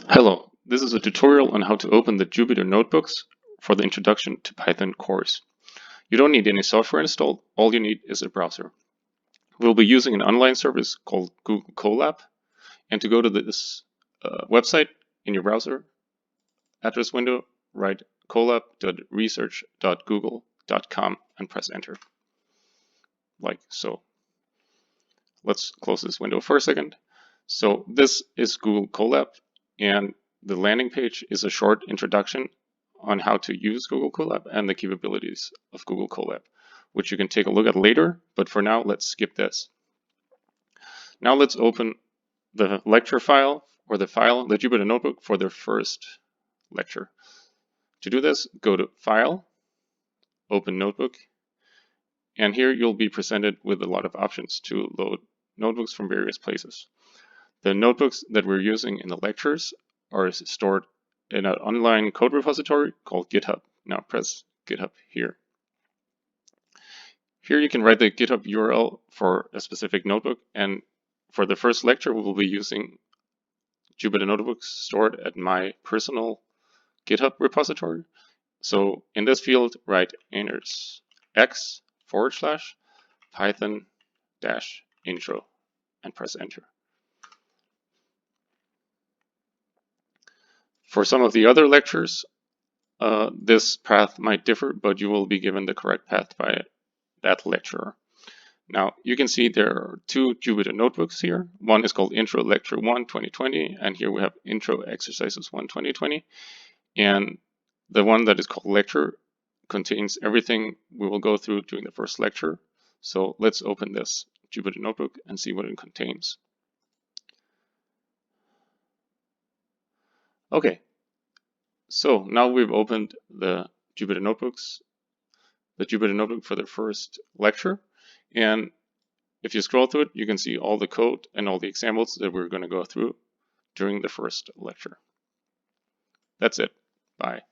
Hello, this is a tutorial on how to open the Jupyter notebooks for the Introduction to Python course. You don't need any software installed, all you need is a browser. We'll be using an online service called Google Colab, and to go to this website in your browser address window, write colab.research.google.com and press enter, like so. Let's close this window for a second. So this is Google Colab, and the landing page is a short introduction on how to use Google Colab and the capabilities of Google Colab, which you can take a look at later, but for now, let's skip this. Now let's open the lecture file, or the Jupyter notebook for the first lecture. To do this, go to File, Open Notebook, and here you'll be presented with a lot of options to load notebooks from various places. The notebooks that we're using in the lectures are stored in an online code repository called GitHub. Now press GitHub here. Here you can write the GitHub URL for a specific notebook, and for the first lecture we will be using Jupyter notebooks stored at my personal GitHub repository. So in this field, write andersx / Python-intro and press enter. For some of the other lectures, this path might differ, but you will be given the correct path by that lecturer. Now, you can see there are two Jupyter notebooks here. One is called Intro Lecture 1 2020, and here we have Intro Exercises 1 2020. And the one that is called Lecture contains everything we will go through during the first lecture. So let's open this Jupyter notebook and see what it contains. Okay, so now we've opened the Jupyter notebook for the first lecture. And if you scroll through it, you can see all the code and all the examples that we're going to go through during the first lecture. That's it. Bye.